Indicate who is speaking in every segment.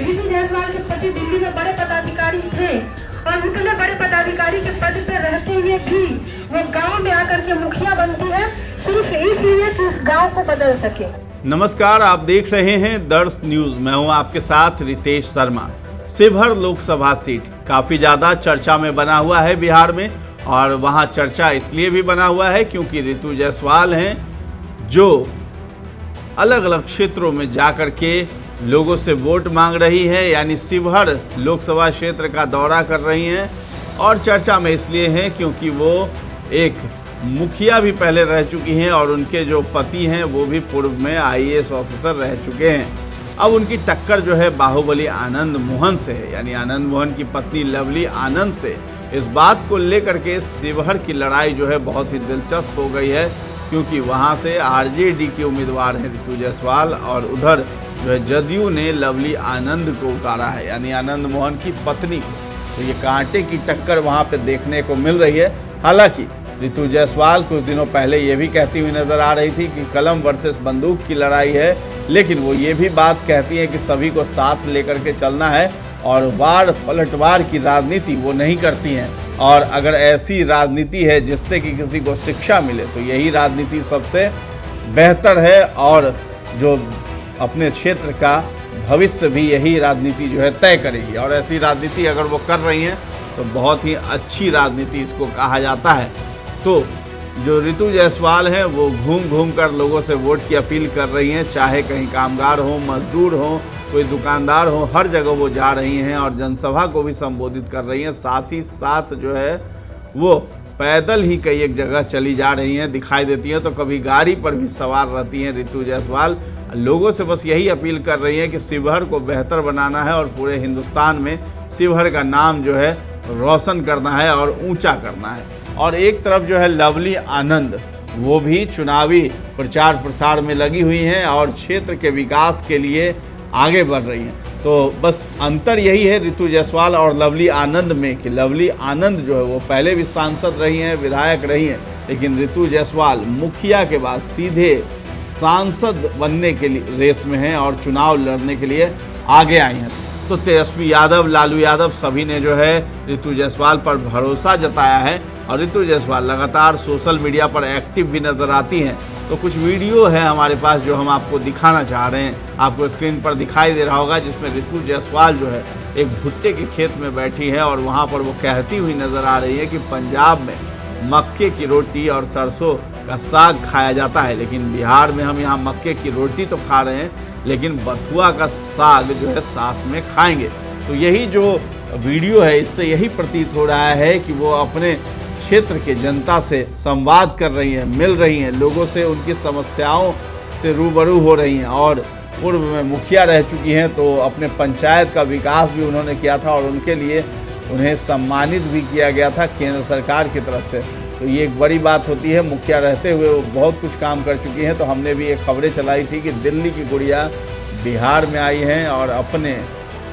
Speaker 1: ऋतु जायसवाल के पति दिल्ली में बड़े पदाधिकारी थे और इतने बड़े पदाधिकारी के पद पे रहते हुए भी वो गांव में आकर के मुखिया बनती है सिर्फ इसलिए कि उस गांव को बदल सके।
Speaker 2: नमस्कार, आप देख रहे हैं दर्श न्यूज। मैं हूं आपके साथ रितेश शर्मा। शिवहर लोकसभा सीट काफी ज्यादा चर्चा में बना हुआ है बिहार में, और वहां चर्चा इसलिए भी बना हुआ है क्योंकि ऋतु जायसवाल हैं जो अलग अलग क्षेत्रों में जाकर के लोगों से वोट मांग रही है, यानी शिवहर लोकसभा क्षेत्र का दौरा कर रही हैं। और चर्चा में इसलिए हैं क्योंकि वो एक मुखिया भी पहले रह चुकी हैं और उनके जो पति हैं वो भी पूर्व में IAS ऑफिसर रह चुके हैं। अब उनकी टक्कर जो है बाहुबली आनंद मोहन से है, यानी आनंद मोहन की पत्नी लवली आनंद से। इस बात को लेकर के शिवहर की लड़ाई जो है बहुत ही दिलचस्प हो गई है, क्योंकि वहां से RJD की उम्मीदवार है ऋतु जायसवाल और उधर जो है जदयू ने लवली आनंद को उतारा है, यानी आनंद मोहन की पत्नी को। तो ये कांटे की टक्कर वहां पे देखने को मिल रही है। हालांकि ऋतु जायसवाल कुछ दिनों पहले ये भी कहती हुई नजर आ रही थी कि कलम वर्सेस बंदूक की लड़ाई है, लेकिन वो ये भी बात कहती है कि सभी को साथ लेकर के चलना है और वार पलटवार की राजनीति वो नहीं करती हैं। और अगर ऐसी राजनीति है जिससे कि किसी को शिक्षा मिले तो यही राजनीति सबसे बेहतर है, और जो अपने क्षेत्र का भविष्य भी यही राजनीति जो है तय करेगी। और ऐसी राजनीति अगर वो कर रही हैं तो बहुत ही अच्छी राजनीति इसको कहा जाता है। तो जो ऋतु जायसवाल हैं वो घूम घूम कर लोगों से वोट की अपील कर रही हैं, चाहे कहीं कामगार हो, मजदूर हो, कोई दुकानदार हो, हर जगह वो जा रही हैं और जनसभा को भी संबोधित कर रही हैं। साथ ही साथ जो है वो पैदल ही कई एक जगह चली जा रही हैं, दिखाई देती हैं, तो कभी गाड़ी पर भी सवार रहती हैं ऋतु जायसवाल। लोगों से बस यही अपील कर रही हैं कि शिवहर को बेहतर बनाना है और पूरे हिंदुस्तान में शिवहर का नाम जो है रोशन करना है और ऊंचा करना है। और एक तरफ जो है लवली आनंद वो भी चुनावी प्रचार प्रसार में लगी हुई हैं और क्षेत्र के विकास के लिए आगे बढ़ रही हैं। तो बस अंतर यही है ऋतु जायसवाल और लवली आनंद में कि लवली आनंद जो है वो पहले भी सांसद रही हैं, विधायक रही हैं, लेकिन ऋतु जायसवाल मुखिया के बाद सीधे सांसद बनने के लिए रेस में हैं और चुनाव लड़ने के लिए आगे आई हैं। तो तेजस्वी यादव, लालू यादव सभी ने जो है ऋतु जायसवाल पर भरोसा जताया है और ऋतु जायसवाल लगातार सोशल मीडिया पर एक्टिव भी नज़र आती हैं। तो कुछ वीडियो है हमारे पास जो हम आपको दिखाना चाह रहे हैं, आपको स्क्रीन पर दिखाई दे रहा होगा, जिसमें ऋतु जायसवाल जो है एक भुट्टे के खेत में बैठी है और वहाँ पर वो कहती हुई नज़र आ रही है कि पंजाब में मक्के की रोटी और सरसों का साग खाया जाता है, लेकिन बिहार में हम यहाँ मक्के की रोटी तो खा रहे हैं लेकिन बथुआ का साग जो है साथ में खाएंगे। तो यही जो वीडियो है इससे यही प्रतीत हो रहा है कि वो अपने क्षेत्र के जनता से संवाद कर रही हैं, मिल रही हैं, लोगों से उनकी समस्याओं से रूबरू हो रही हैं। और पूर्व में मुखिया रह चुकी हैं तो अपने पंचायत का विकास भी उन्होंने किया था और उनके लिए उन्हें सम्मानित भी किया गया था केंद्र सरकार की तरफ से। तो ये एक बड़ी बात होती है, मुखिया रहते हुए वो बहुत कुछ काम कर चुकी हैं। तो हमने भी एक खबरें चलाई थी कि दिल्ली की गुड़िया बिहार में आई हैं और अपने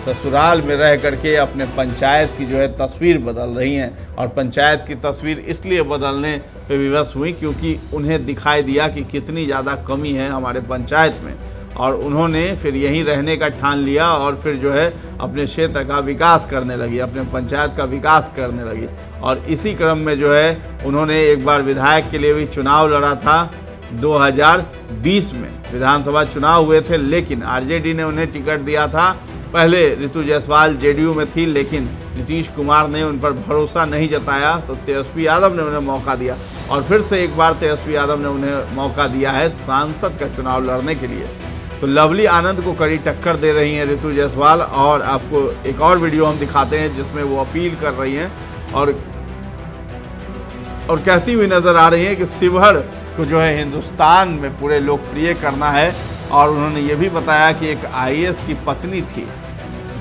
Speaker 2: ससुराल में रह करके अपने पंचायत की जो है तस्वीर बदल रही हैं। और पंचायत की तस्वीर इसलिए बदलने पे विवश हुई क्योंकि उन्हें दिखाई दिया कि कितनी ज़्यादा कमी है हमारे पंचायत में, और उन्होंने फिर यहीं रहने का ठान लिया और फिर जो है अपने क्षेत्र का विकास करने लगी, अपने पंचायत का विकास करने लगी। और इसी क्रम में जो है उन्होंने एक बार विधायक के लिए भी चुनाव लड़ा था। 2020 में विधानसभा चुनाव हुए थे, लेकिन RJD ने उन्हें टिकट दिया था। पहले ऋतु जायसवाल JDU में थी, लेकिन नीतीश कुमार ने उन पर भरोसा नहीं जताया तो तेजस्वी यादव ने उन्हें मौका दिया, और फिर से एक बार तेजस्वी यादव ने उन्हें मौका दिया है सांसद का चुनाव लड़ने के लिए। तो लवली आनंद को कड़ी टक्कर दे रही हैं ऋतु जायसवाल। और आपको एक और वीडियो हम दिखाते हैं जिसमें वो अपील कर रही हैं और कहती हुई नजर आ रही है कि शिवहर को जो है हिंदुस्तान में पूरे लोकप्रिय करना है। और उन्होंने ये भी बताया कि एक IAS की पत्नी थी,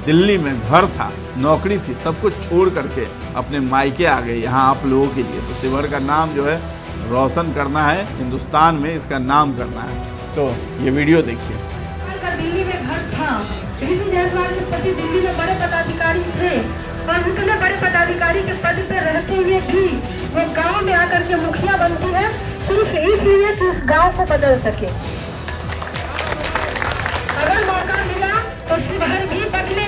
Speaker 2: दिल्ली में घर था, नौकरी थी, सब कुछ छोड़ करके अपने मायके आ गए यहाँ आप लोगों के लिए। तो शिवहर का नाम जो है रोशन करना है, हिंदुस्तान में इसका नाम करना है। तो ये वीडियो देखिए।
Speaker 1: दिल्ली में घर था, ऋतु जायसवाल के पति दिल्ली में बड़े पदाधिकारी थे और इतने बड़े पदाधिकारी के पद पे रहते हुए भी वो गांव में आकर के मुखिया बनती है सिर्फ इसलिए कि उस गांव को बदल सके। अगर मौका मिला तो शिवहर भी बदले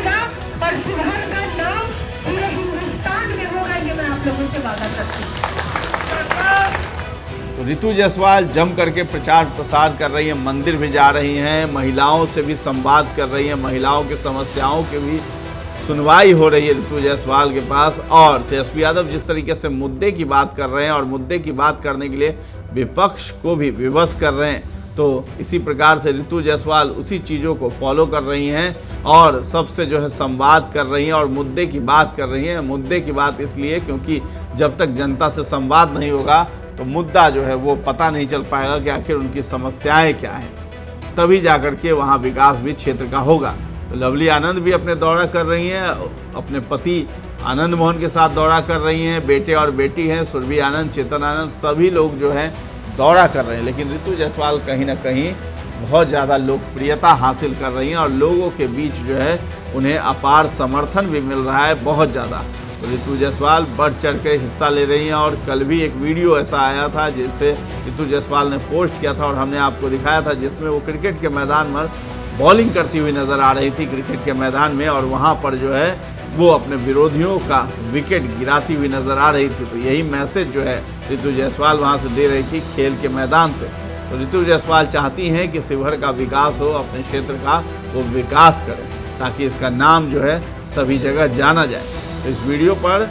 Speaker 2: ऋतु जायसवाल जम करके प्रचार प्रसार कर रही हैं, मंदिर भी जा रही हैं, महिलाओं से भी संवाद कर रही हैं, महिलाओं की समस्याओं की भी सुनवाई हो रही है ऋतु जायसवाल के पास। और तेजस्वी यादव जिस तरीके से मुद्दे की बात कर रहे हैं और मुद्दे की बात करने के लिए विपक्ष को भी विवश कर रहे हैं, तो इसी प्रकार से ऋतु जायसवाल उसी चीज़ों को फॉलो कर रही हैं और सबसे जो है संवाद कर रही हैं और मुद्दे की बात कर रही हैं। मुद्दे की बात इसलिए क्योंकि जब तक जनता से संवाद नहीं होगा तो मुद्दा जो है वो पता नहीं चल पाएगा कि आखिर उनकी समस्याएं क्या हैं, तभी जाकर के वहाँ विकास भी क्षेत्र का होगा। तो लवली आनंद भी अपने दौरा कर रही हैं, अपने पति आनंद मोहन के साथ दौरा कर रही हैं, बेटे और बेटी हैं सुरभि आनंद, चेतन आनंद, सभी लोग जो हैं दौरा कर रहे हैं। लेकिन ऋतु जायसवाल कहीं ना कहीं बहुत ज़्यादा लोकप्रियता हासिल कर रही हैं और लोगों के बीच जो है उन्हें अपार समर्थन भी मिल रहा है, बहुत ज़्यादा। तो ऋतु जायसवाल बढ़ चढ़ कर हिस्सा ले रही हैं और कल भी एक वीडियो ऐसा आया था जिसे ऋतु जायसवाल ने पोस्ट किया था और हमने आपको दिखाया था, जिसमें वो क्रिकेट के मैदान में बॉलिंग करती हुई नज़र आ रही थी क्रिकेट के मैदान में, और वहाँ पर जो है वो अपने विरोधियों का विकेट गिराती हुई नज़र आ रही थी। तो यही मैसेज जो है ऋतु जायसवाल वहाँ से दे रही थी खेल के मैदान से। तो ऋतु जायसवाल चाहती हैं कि शिवहर का विकास हो, अपने क्षेत्र का वो विकास करें ताकि इसका नाम जो है सभी जगह जाना जाए। तो इस वीडियो पर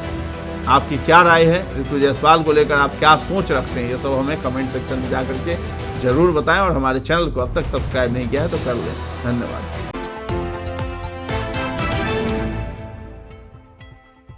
Speaker 2: आपकी क्या राय है, ऋतु जायसवाल को लेकर आप क्या सोच रखते हैं, ये सब हमें कमेंट सेक्शन में जाकर के ज़रूर बताएं और हमारे चैनल को अब तक सब्सक्राइब नहीं किया है तो कर लें। धन्यवाद।